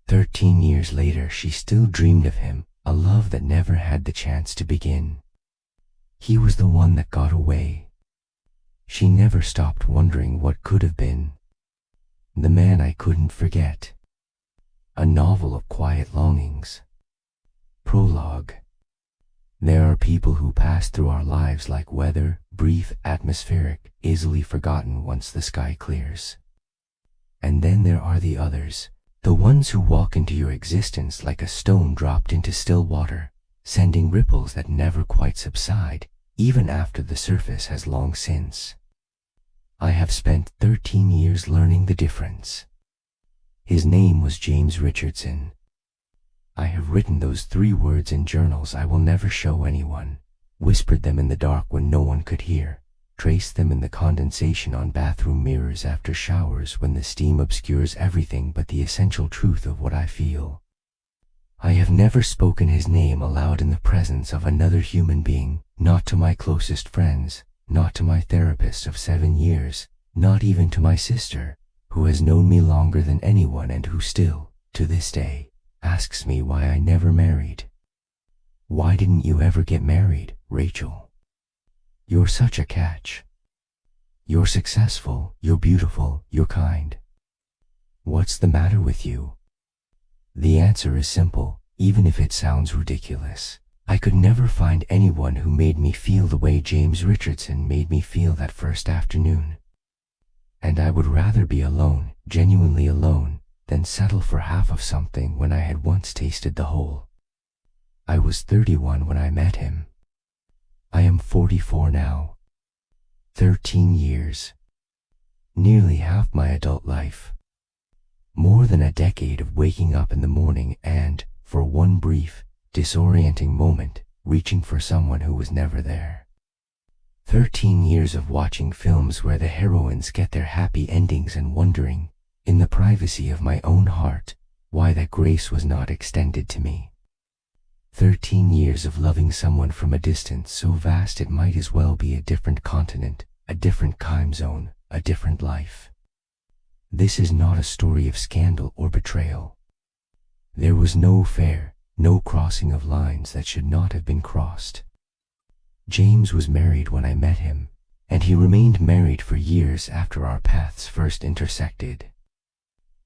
13 years later, she still dreamed of him, a love that never had the chance to begin. He was the one that got away. She never stopped wondering what could have been. The man I couldn't forget. A novel of quiet longings. Prologue. There are people who pass through our lives like weather, brief, atmospheric, easily forgotten once the sky clears. And then there are the others, the ones who walk into your existence like a stone dropped into still water, sending ripples that never quite subside, even after the surface has long since. I have spent 13 years learning the difference. His name was James Richardson. I have written those 3 words in journals I will never show anyone, whispered them in the dark when no one could hear, traced them in the condensation on bathroom mirrors after showers when the steam obscures everything but the essential truth of what I feel. I have never spoken his name aloud in the presence of another human being, not to my closest friends, not to my therapist of 7 years, not even to my sister, who has known me longer than anyone and who still, to this day, asks me why I never married. Why didn't you ever get married, Rachel? You're such a catch. You're successful, you're beautiful, you're kind. What's the matter with you? The answer is simple, even if it sounds ridiculous. I could never find anyone who made me feel the way James Richardson made me feel that first afternoon. And I would rather be alone, genuinely alone, than settle for half of something when I had once tasted the whole. I was 31 when I met him. I am 44 now. 13 years. Nearly half my adult life. More than a decade of waking up in the morning and, for one brief, disorienting moment, reaching for someone who was never there. 13 years of watching films where the heroines get their happy endings and wondering, in the privacy of my own heart, why that grace was not extended to me. 13 years of loving someone from a distance so vast it might as well be a different continent, a different time zone, a different life. This is not a story of scandal or betrayal. There was no affair, no crossing of lines that should not have been crossed. James was married when I met him, and he remained married for years after our paths first intersected.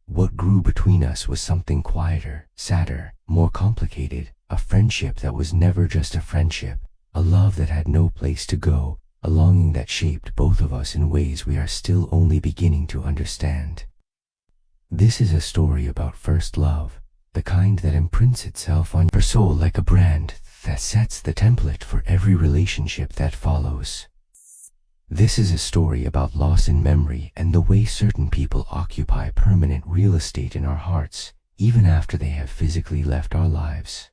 What grew between us was something quieter, sadder, more complicated, a friendship that was never just a friendship, a love that had no place to go, a longing that shaped both of us in ways we are still only beginning to understand. This is a story about first love, the kind that imprints itself on your soul like a brand that sets the template for every relationship that follows. This is a story about loss in memory and the way certain people occupy permanent real estate in our hearts, even after they have physically left our lives.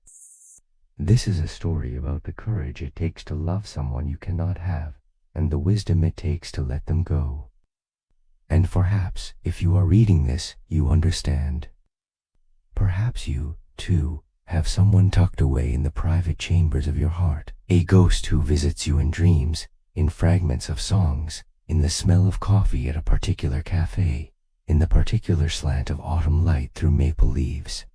This is a story about the courage it takes to love someone you cannot have, and the wisdom it takes to let them go. And perhaps, if you are reading this, you understand. Perhaps you, too, have someone tucked away in the private chambers of your heart, a ghost who visits you in dreams, in fragments of songs, in the smell of coffee at a particular cafe, in the particular slant of autumn light through maple leaves.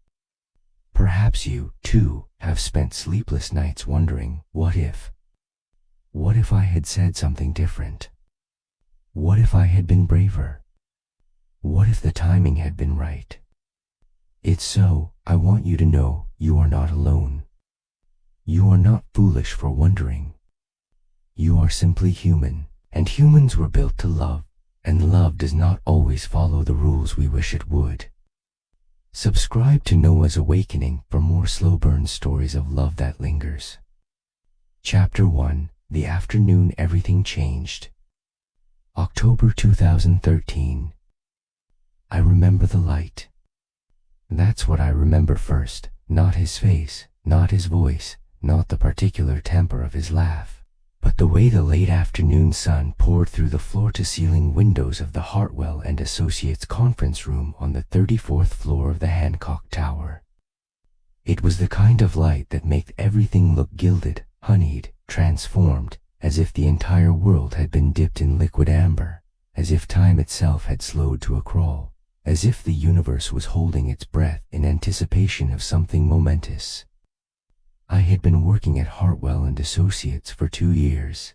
Perhaps you, too, have spent sleepless nights wondering, what if? What if I had said something different? What if I had been braver? What if the timing had been right? It's so, I want you to know, you are not alone. You are not foolish for wondering. You are simply human, and humans were built to love, and love does not always follow the rules we wish it would. Subscribe to Noah's Awakening for more slow burn stories of love that lingers. Chapter 1, The Afternoon Everything Changed. October 2013. I remember the light. That's what I remember first, not his face, not his voice, not the particular temper of his laugh, but the way the late afternoon sun poured through the floor-to-ceiling windows of the Hartwell and Associates conference room on the 34th floor of the Hancock Tower. It was the kind of light that made everything look gilded, honeyed, transformed, as if the entire world had been dipped in liquid amber, as if time itself had slowed to a crawl, as if the universe was holding its breath in anticipation of something momentous. I had been working at Hartwell and Associates for 2 years.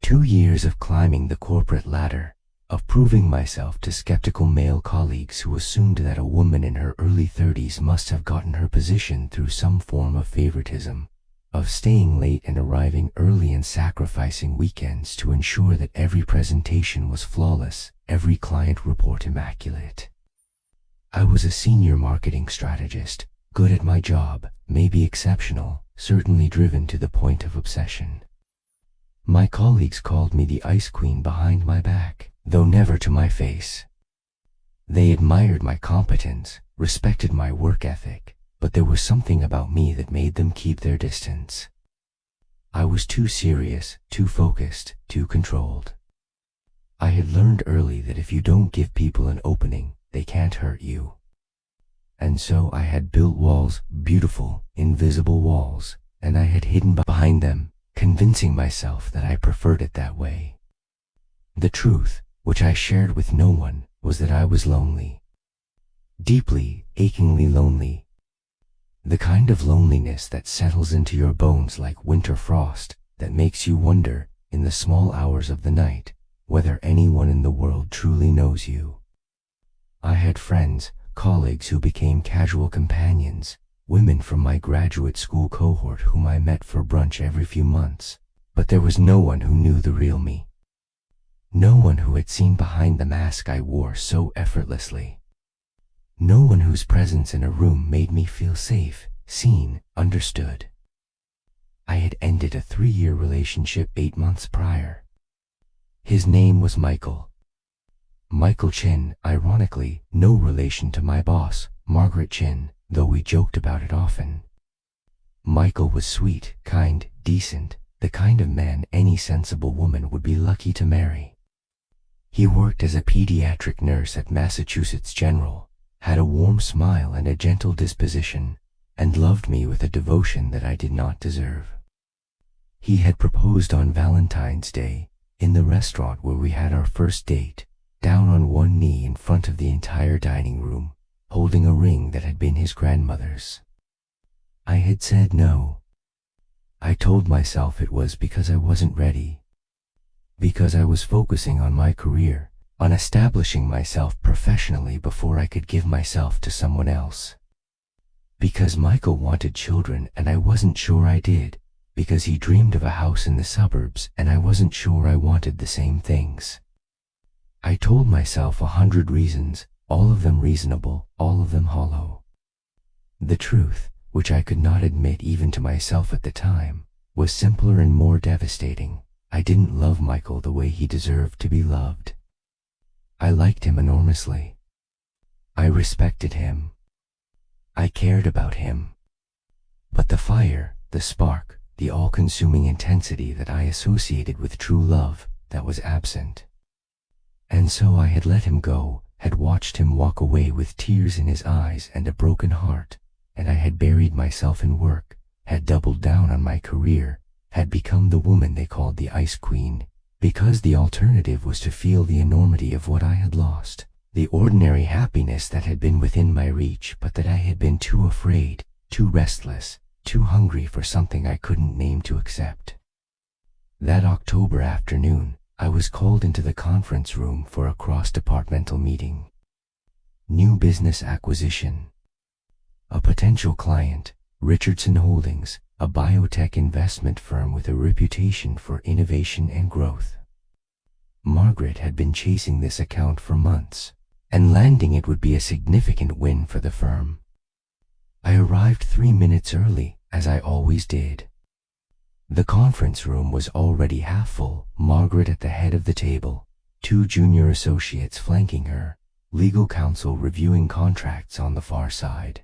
2 years of climbing the corporate ladder, of proving myself to skeptical male colleagues who assumed that a woman in her early 30s must have gotten her position through some form of favoritism, of staying late and arriving early and sacrificing weekends to ensure that every presentation was flawless, every client report immaculate. I was a senior marketing strategist, good at my job, maybe exceptional, certainly driven to the point of obsession. My colleagues called me the Ice Queen behind my back, though never to my face. They admired my competence, respected my work ethic, but there was something about me that made them keep their distance. I was too serious, too focused, too controlled. I had learned early that if you don't give people an opening, they can't hurt you. And so I had built walls, beautiful, invisible walls, and I had hidden behind them, convincing myself that I preferred it that way. The truth, which I shared with no one, was that I was lonely. Deeply, achingly lonely. The kind of loneliness that settles into your bones like winter frost, that makes you wonder, in the small hours of the night, whether anyone in the world truly knows you. I had friends, colleagues who became casual companions, women from my graduate school cohort whom I met for brunch every few months, but there was no one who knew the real me. No one who had seen behind the mask I wore so effortlessly. No one whose presence in a room made me feel safe, seen, understood. I had ended a 3-year relationship 8 months prior. His name was Michael. Michael Chin, ironically, no relation to my boss, Margaret Chin, though we joked about it often. Michael was sweet, kind, decent, the kind of man any sensible woman would be lucky to marry. He worked as a pediatric nurse at Massachusetts General, had a warm smile and a gentle disposition, and loved me with a devotion that I did not deserve. He had proposed on Valentine's Day, in the restaurant where we had our first date, down on one knee in front of the entire dining room, holding a ring that had been his grandmother's. I had said no. I told myself it was because I wasn't ready. Because I was focusing on my career, on establishing myself professionally before I could give myself to someone else. Because Michael wanted children and I wasn't sure I did. Because he dreamed of a house in the suburbs and I wasn't sure I wanted the same things. I told myself 100 reasons, all of them reasonable, all of them hollow. The truth, which I could not admit even to myself at the time, was simpler and more devastating. I didn't love Michael the way he deserved to be loved. I liked him enormously. I respected him. I cared about him. But the fire, the spark, the all-consuming intensity that I associated with true love, that was absent. And so I had let him go, had watched him walk away with tears in his eyes and a broken heart, and I had buried myself in work, had doubled down on my career, had become the woman they called the Ice Queen, because the alternative was to feel the enormity of what I had lost, the ordinary happiness that had been within my reach but that I had been too afraid, too restless, too hungry for something I couldn't name to accept. That October afternoon, I was called into the conference room for a cross-departmental meeting. New business acquisition. A potential client, Richardson Holdings, a biotech investment firm with a reputation for innovation and growth. Margaret had been chasing this account for months, and landing it would be a significant win for the firm. I arrived 3 minutes early, as I always did. The conference room was already half full, Margaret at the head of the table, 2 junior associates flanking her, legal counsel reviewing contracts on the far side.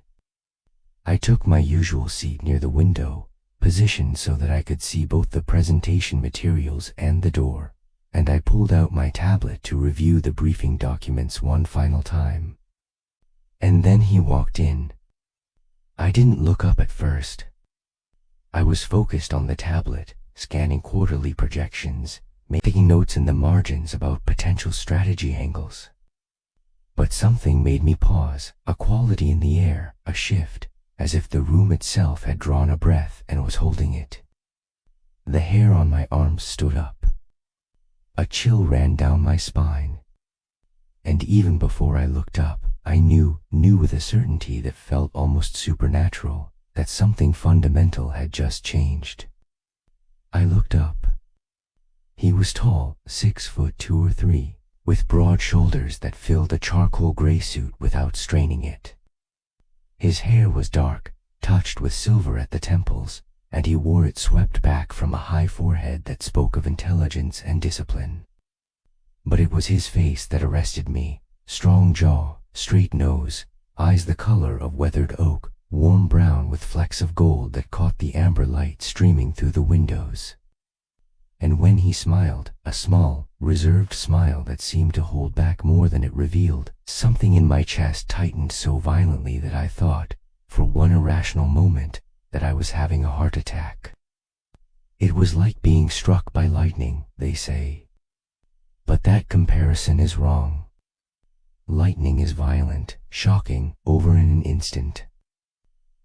I took my usual seat near the window, positioned so that I could see both the presentation materials and the door, and I pulled out my tablet to review the briefing documents one final time. And then he walked in. I didn't look up at first. I was focused on the tablet, scanning quarterly projections, making notes in the margins about potential strategy angles. But something made me pause, a quality in the air, a shift, as if the room itself had drawn a breath and was holding it. The hair on my arms stood up. A chill ran down my spine. And even before I looked up, I knew with a certainty that felt almost supernatural, that something fundamental had just changed. I looked up. He was tall, 6'2" or 3", with broad shoulders that filled a charcoal gray suit without straining it. His hair was dark, touched with silver at the temples, and he wore it swept back from a high forehead that spoke of intelligence and discipline. But it was his face that arrested me, strong jaw, straight nose, eyes the color of weathered oak, warm brown with flecks of gold that caught the amber light streaming through the windows. And when he smiled, a small, reserved smile that seemed to hold back more than it revealed, something in my chest tightened so violently that I thought, for one irrational moment, that I was having a heart attack. It was like being struck by lightning, they say. But that comparison is wrong. Lightning is violent, shocking, over in an instant.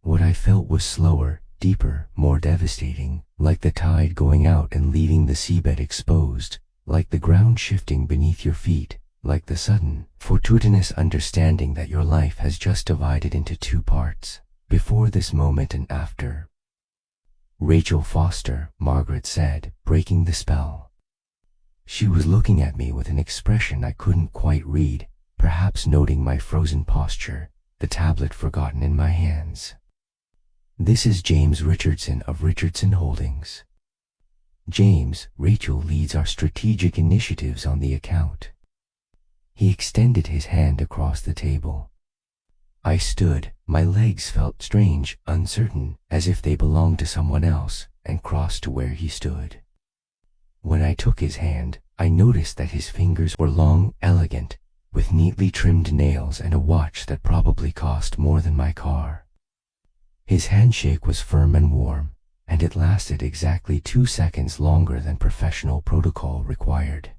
What I felt was slower, deeper, more devastating, like the tide going out and leaving the seabed exposed, like the ground shifting beneath your feet, like the sudden, fortuitous understanding that your life has just divided into two parts, before this moment and after. Rachel Foster, Margaret said, breaking the spell. She was looking at me with an expression I couldn't quite read, perhaps noting my frozen posture, the tablet forgotten in my hands. This is James Richardson of Richardson Holdings. James, Rachel leads our strategic initiatives on the account. He extended his hand across the table. I stood, my legs felt strange, uncertain, as if they belonged to someone else, and crossed to where he stood. When I took his hand, I noticed that his fingers were long, elegant, with neatly trimmed nails and a watch that probably cost more than my car. His handshake was firm and warm, and it lasted exactly 2 seconds longer than professional protocol required.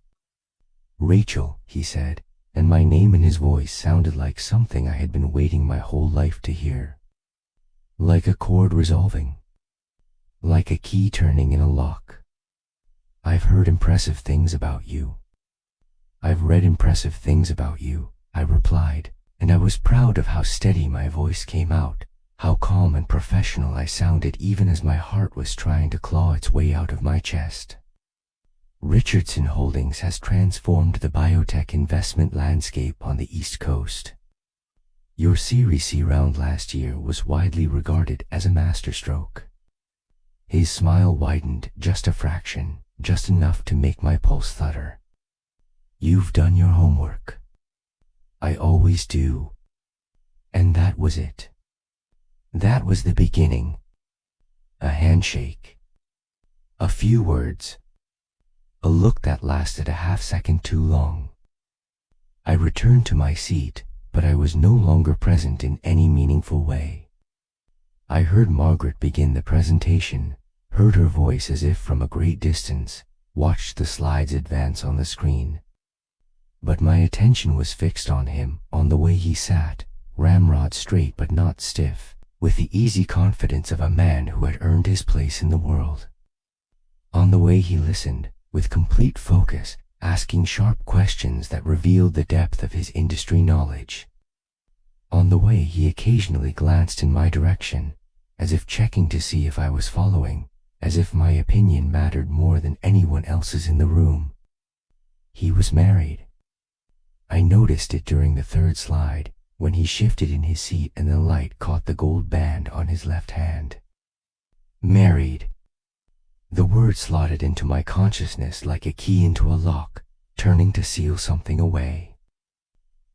Rachel, he said, and my name in his voice sounded like something I had been waiting my whole life to hear. Like a chord resolving. Like a key turning in a lock. I've heard impressive things about you. I've read impressive things about you, I replied, and I was proud of how steady my voice came out, how calm and professional I sounded even as my heart was trying to claw its way out of my chest. Richardson Holdings has transformed the biotech investment landscape on the East Coast. Your Series C round last year was widely regarded as a masterstroke. His smile widened just a fraction, just enough to make my pulse flutter. You've done your homework. I always do. And that was it. That was the beginning. A handshake. A few words. A look that lasted a half-second too long. I returned to my seat, but I was no longer present in any meaningful way. I heard Margaret begin the presentation, heard her voice as if from a great distance, watched the slides advance on the screen. But my attention was fixed on him, on the way he sat, ramrod straight but not stiff, with the easy confidence of a man who had earned his place in the world. On the way he listened, with complete focus, asking sharp questions that revealed the depth of his industry knowledge. On the way he occasionally glanced in my direction, as if checking to see if I was following, as if my opinion mattered more than anyone else's in the room. He was married. I noticed it during the third slide, when he shifted in his seat and the light caught the gold band on his left hand. Married. The word slotted into my consciousness like a key into a lock, turning to seal something away.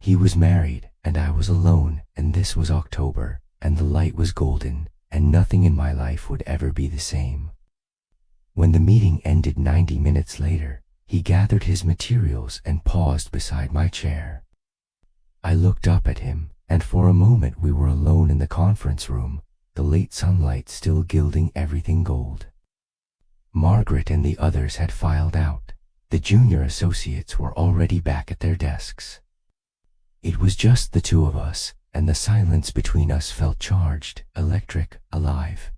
He was married, and I was alone, and this was October, and the light was golden, and nothing in my life would ever be the same. When the meeting ended 90 minutes later, he gathered his materials and paused beside my chair. I looked up at him, and for a moment we were alone in the conference room, the late sunlight still gilding everything gold. Margaret and the others had filed out. The junior associates were already back at their desks. It was just the two of us, and the silence between us felt charged, electric, alive.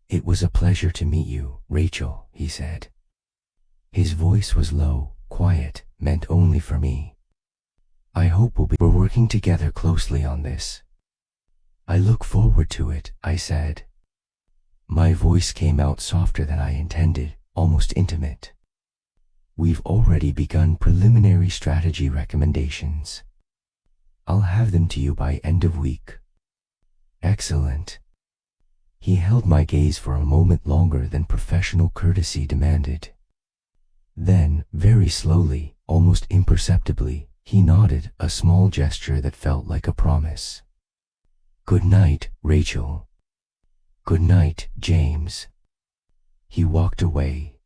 "It was a pleasure to meet you, Rachel," he said. His voice was low, quiet, meant only for me. "I hope we're working together closely on this." "I look forward to it," I said. My voice came out softer than I intended, almost intimate. "We've already begun preliminary strategy recommendations. I'll have them to you by end of week." "Excellent." He held my gaze for a moment longer than professional courtesy demanded. Then, very slowly, almost imperceptibly, he nodded, a small gesture that felt like a promise. "Good night, Rachel." "Good night, James." He walked away.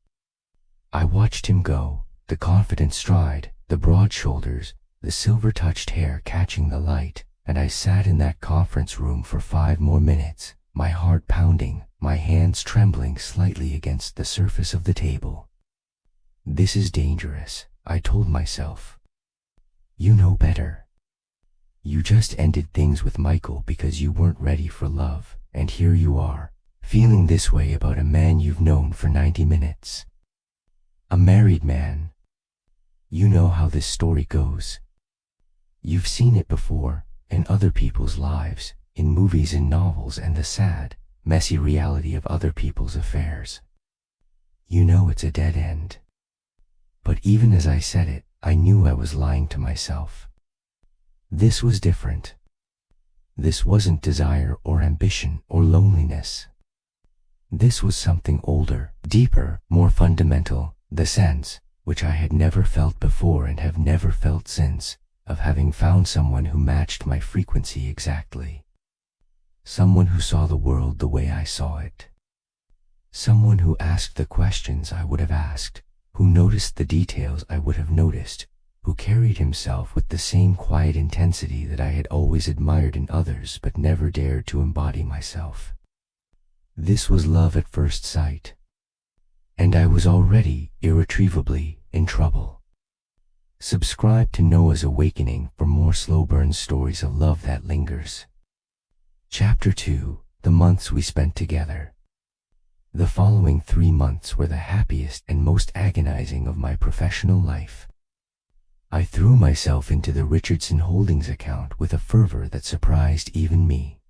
I watched him go, the confident stride, the broad shoulders, the silver-touched hair catching the light, and I sat in that conference room for 5 more minutes, my heart pounding, my hands trembling slightly against the surface of the table. "This is dangerous," I told myself. "You know better. You just ended things with Michael because you weren't ready for love, and here you are, feeling this way about a man you've known for 90 minutes. A married man. You know how this story goes. You've seen it before, in other people's lives, in movies and novels, and the sad, messy reality of other people's affairs. You know it's a dead end." But even as I said it, I knew I was lying to myself. This was different. This wasn't desire or ambition or loneliness. This was something older, deeper, more fundamental, the sense, which I had never felt before and have never felt since, of having found someone who matched my frequency exactly. Someone who saw the world the way I saw it. Someone who asked the questions I would have asked, who noticed the details I would have noticed, who carried himself with the same quiet intensity that I had always admired in others but never dared to embody myself. This was love at first sight. And I was already, irretrievably, in trouble. Subscribe to Noah's Awakening for more slow burn stories of love that lingers. Chapter 2: The Months We Spent Together. The following 3 months were the happiest and most agonizing of my professional life. I threw myself into the Richardson Holdings account with a fervor that surprised even me.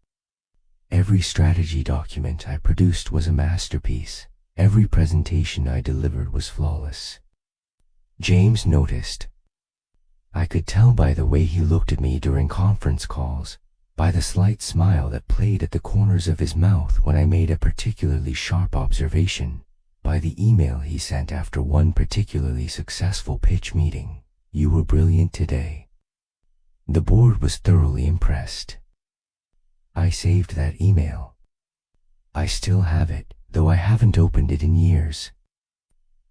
Every strategy document I produced was a masterpiece. Every presentation I delivered was flawless. James noticed. I could tell by the way he looked at me during conference calls, by the slight smile that played at the corners of his mouth when I made a particularly sharp observation, by the email he sent after one particularly successful pitch meeting. "You were brilliant today." The board was thoroughly impressed. I saved that email. I still have it, though I haven't opened it in years.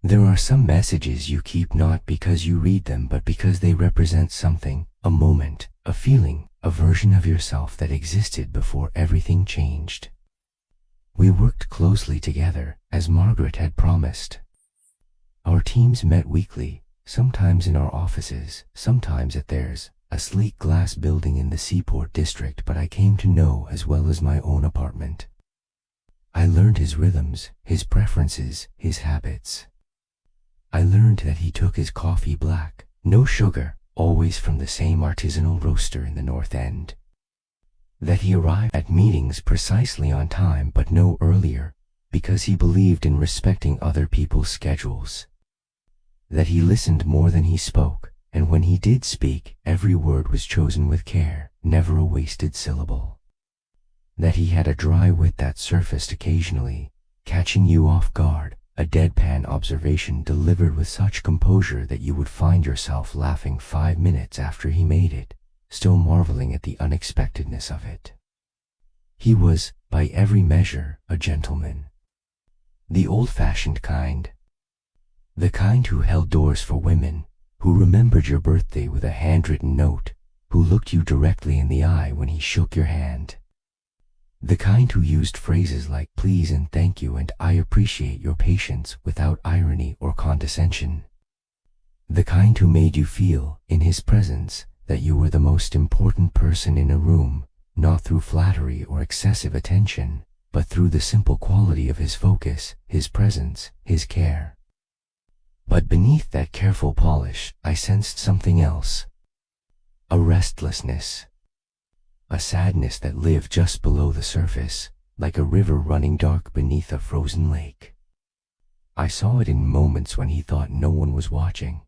There are some messages you keep not because you read them but because they represent something, a moment, a feeling, a version of yourself that existed before everything changed. We worked closely together, as Margaret had promised. Our teams met weekly, sometimes in our offices, sometimes at theirs, a sleek glass building in the Seaport district, but I came to know as well as my own apartment. I learned his rhythms, his preferences, his habits. I learned that he took his coffee black, no sugar, always from the same artisanal roaster in the North End. That he arrived at meetings precisely on time but no earlier, because he believed in respecting other people's schedules. That he listened more than he spoke, and when he did speak, every word was chosen with care, never a wasted syllable. That he had a dry wit that surfaced occasionally, catching you off guard, a deadpan observation delivered with such composure that you would find yourself laughing 5 minutes after he made it, still marveling at the unexpectedness of it. He was, by every measure, a gentleman. The old-fashioned kind. The kind who held doors for women, who remembered your birthday with a handwritten note, who looked you directly in the eye when he shook your hand. The kind who used phrases like please and thank you and I appreciate your patience without irony or condescension. The kind who made you feel, in his presence, that you were the most important person in a room, not through flattery or excessive attention, but through the simple quality of his focus, his presence, his care. But beneath that careful polish, I sensed something else. A restlessness. A sadness that lived just below the surface, like a river running dark beneath a frozen lake. I saw it in moments when he thought no one was watching.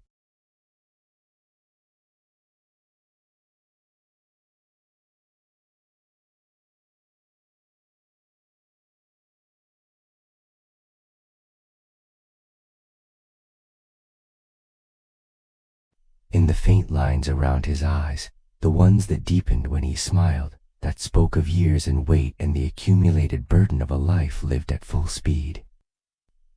In the faint lines around his eyes, the ones that deepened when he smiled, that spoke of years and weight and the accumulated burden of a life lived at full speed.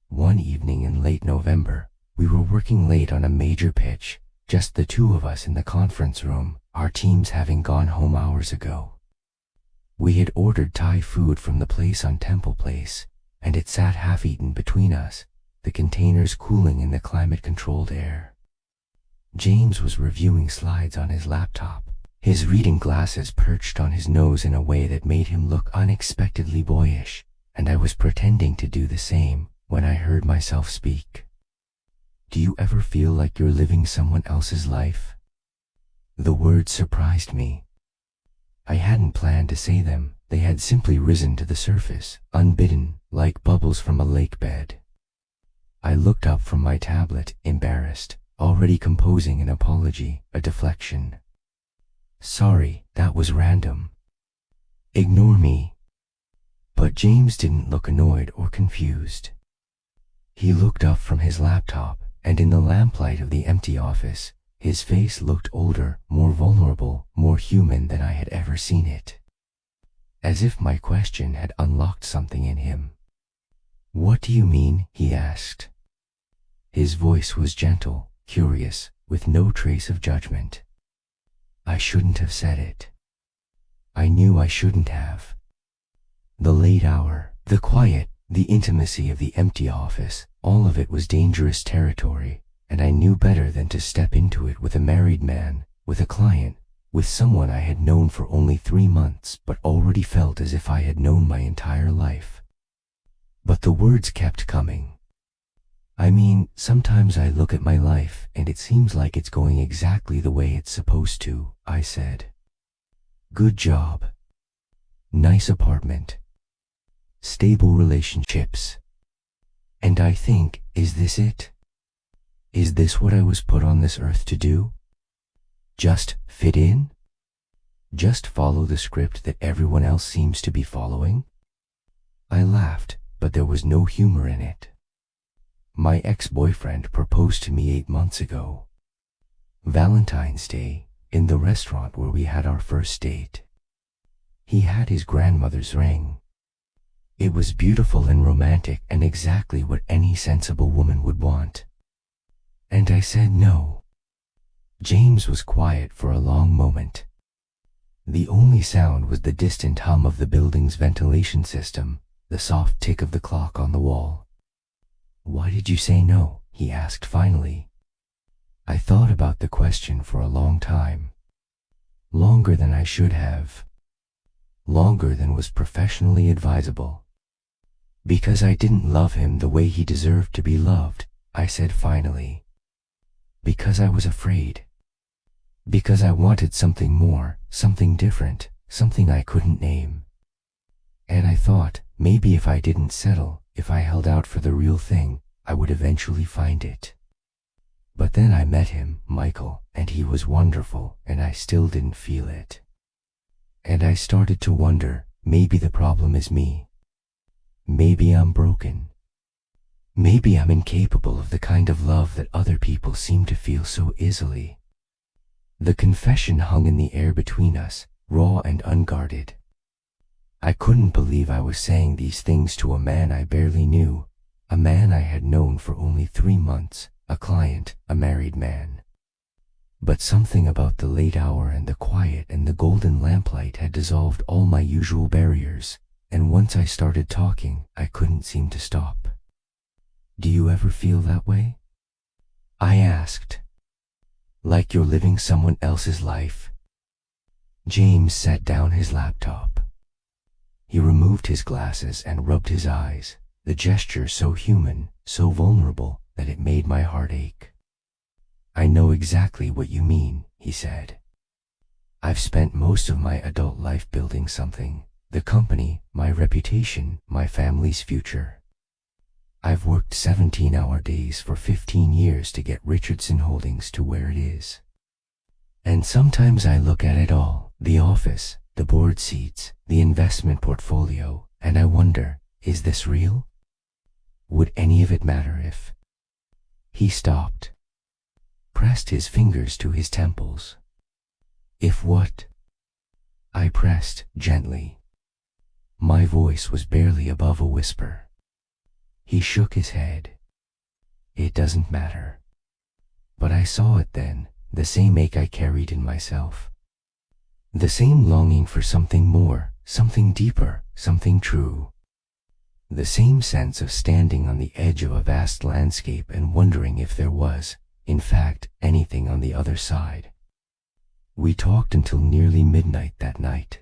One evening in late November, we were working late on a major pitch, just the two of us in the conference room, our teams having gone home hours ago. We had ordered Thai food from the place on Temple Place, and it sat half-eaten between us, the containers cooling in the climate-controlled air. James was reviewing slides on his laptop, his reading glasses perched on his nose in a way that made him look unexpectedly boyish, and I was pretending to do the same when I heard myself speak. Do you ever feel like you're living someone else's life? The words surprised me. I hadn't planned to say them. They had simply risen to the surface, unbidden, like bubbles from a lake bed. I looked up from my tablet, embarrassed, already composing an apology, a deflection. Sorry, that was random. Ignore me. But James didn't look annoyed or confused. He looked up from his laptop, and in the lamplight of the empty office, his face looked older, more vulnerable, more human than I had ever seen it. As if my question had unlocked something in him. What do you mean? He asked. His voice was gentle, curious, with no trace of judgment. I shouldn't have said it. I knew I shouldn't have. The late hour, the quiet, the intimacy of the empty office, all of it was dangerous territory, and I knew better than to step into it with a married man, with a client, with someone I had known for only 3 months but already felt as if I had known my entire life. But the words kept coming. I mean, sometimes I look at my life and it seems like it's going exactly the way it's supposed to, I said. Good job. Nice apartment. Stable relationships. And I think, is this it? Is this what I was put on this earth to do? Just fit in? Just follow the script that everyone else seems to be following? I laughed, but there was no humor in it. My ex-boyfriend proposed to me 8 months ago. Valentine's Day, in the restaurant where we had our first date. He had his grandmother's ring. It was beautiful and romantic and exactly what any sensible woman would want. And I said no. James was quiet for a long moment. The only sound was the distant hum of the building's ventilation system, the soft tick of the clock on the wall. Why did you say no? He asked finally. I thought about the question for a long time. Longer than I should have. Longer than was professionally advisable. Because I didn't love him the way he deserved to be loved, I said finally. Because I was afraid. Because I wanted something more, something different, something I couldn't name. And I thought, maybe if I didn't settle, if I held out for the real thing, I would eventually find it. But then I met him, Michael, and he was wonderful, and I still didn't feel it. And I started to wonder, maybe the problem is me. Maybe I'm broken. Maybe I'm incapable of the kind of love that other people seem to feel so easily. The confession hung in the air between us, raw and unguarded. I couldn't believe I was saying these things to a man I barely knew, a man I had known for only 3 months, a client, a married man. But something about the late hour and the quiet and the golden lamplight had dissolved all my usual barriers, and once I started talking, I couldn't seem to stop. Do you ever feel that way? I asked. like you're living someone else's life. James sat down his laptop. He removed his glasses and rubbed his eyes, the gesture so human, so vulnerable, that it made my heart ache. I know exactly what you mean, he said. I've spent most of my adult life building something, the company, my reputation, my family's future. I've worked 17-hour days for 15 years to get Richardson Holdings to where it is. And sometimes I look at it all, the office, the board seats, the investment portfolio, and I wonder, is this real? Would any of it matter if... He stopped, pressed his fingers to his temples. If what? I pressed gently. My voice was barely above a whisper. He shook his head. It doesn't matter. But I saw it then, the same ache I carried in myself. The same longing for something more, something deeper, something true. The same sense of standing on the edge of a vast landscape and wondering if there was, in fact, anything on the other side. We talked until nearly midnight that night.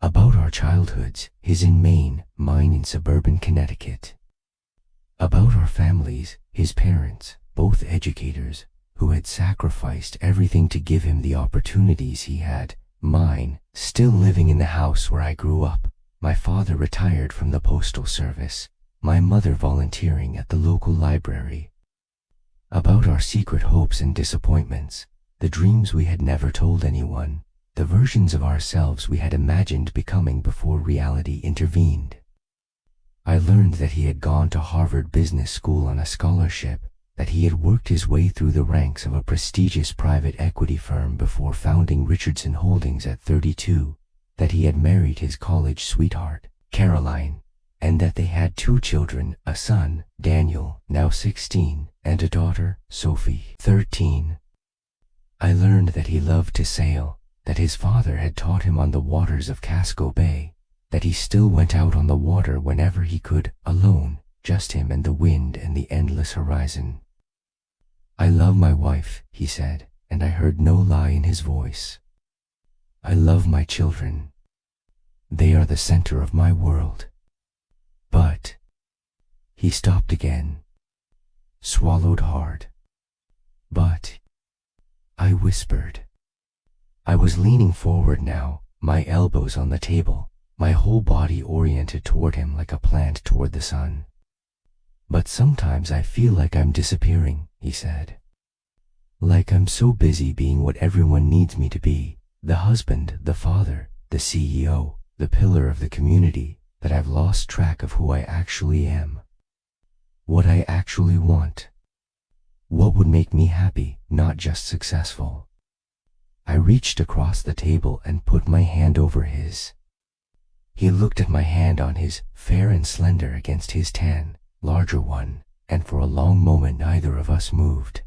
About our childhoods, his in Maine, mine in suburban Connecticut. About our families, his parents, both educators, who had sacrificed everything to give him the opportunities he had, mine, still living in the house where I grew up, my father retired from the postal service, my mother volunteering at the local library. About our secret hopes and disappointments, the dreams we had never told anyone, the versions of ourselves we had imagined becoming before reality intervened. I learned that he had gone to Harvard Business School on a scholarship, that he had worked his way through the ranks of a prestigious private equity firm before founding Richardson Holdings at 32, that he had married his college sweetheart, Caroline, and that they had 2 children, a son, Daniel, now 16, and a daughter, Sophie, 13. I learned that he loved to sail, that his father had taught him on the waters of Casco Bay, that he still went out on the water whenever he could, alone, just him and the wind and the endless horizon. I love my wife, he said, and I heard no lie in his voice. I love my children. They are the center of my world. But... He stopped again, swallowed hard. But... I whispered. I was leaning forward now, my elbows on the table, my whole body oriented toward him like a plant toward the sun. But sometimes I feel like I'm disappearing, he said. Like I'm so busy being what everyone needs me to be, the husband, the father, the CEO, the pillar of the community, that I've lost track of who I actually am. What I actually want. What would make me happy, not just successful. I reached across the table and put my hand over his. He looked at my hand on his, fair and slender against his tan, larger one, and for a long moment neither of us moved.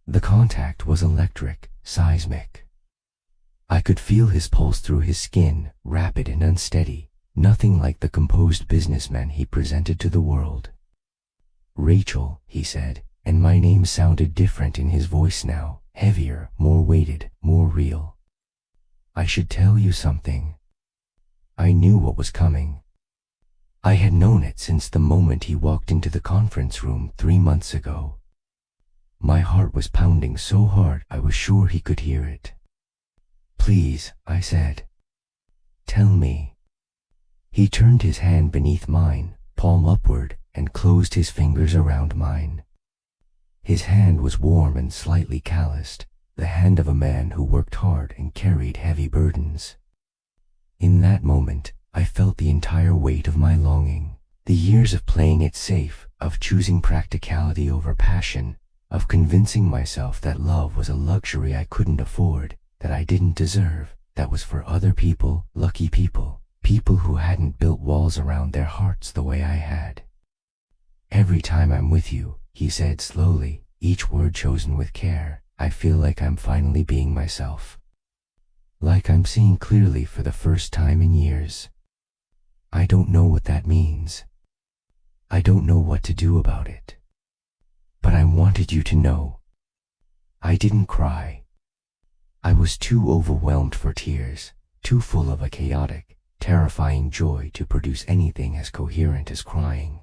The contact was electric, seismic. I could feel his pulse through his skin, rapid and unsteady, nothing like the composed businessman he presented to the world. Rachel, he said, and my name sounded different in his voice now, heavier, more weighted, more real. I should tell you something. I knew what was coming. I had known it since the moment he walked into the conference room 3 months ago. My heart was pounding so hard I was sure he could hear it. Please, I said. Tell me. He turned his hand beneath mine, palm upward, and closed his fingers around mine. His hand was warm and slightly calloused, the hand of a man who worked hard and carried heavy burdens. In that moment, I felt the entire weight of my longing, the years of playing it safe, of choosing practicality over passion, of convincing myself that love was a luxury I couldn't afford, that I didn't deserve, that was for other people, lucky people, people who hadn't built walls around their hearts the way I had. Every time I'm with you, he said slowly, each word chosen with care, I feel like I'm finally being myself. Like I'm seeing clearly for the first time in years. I don't know what that means. I don't know what to do about it. But I wanted you to know. I didn't cry. I was too overwhelmed for tears, too full of a chaotic, terrifying joy to produce anything as coherent as crying.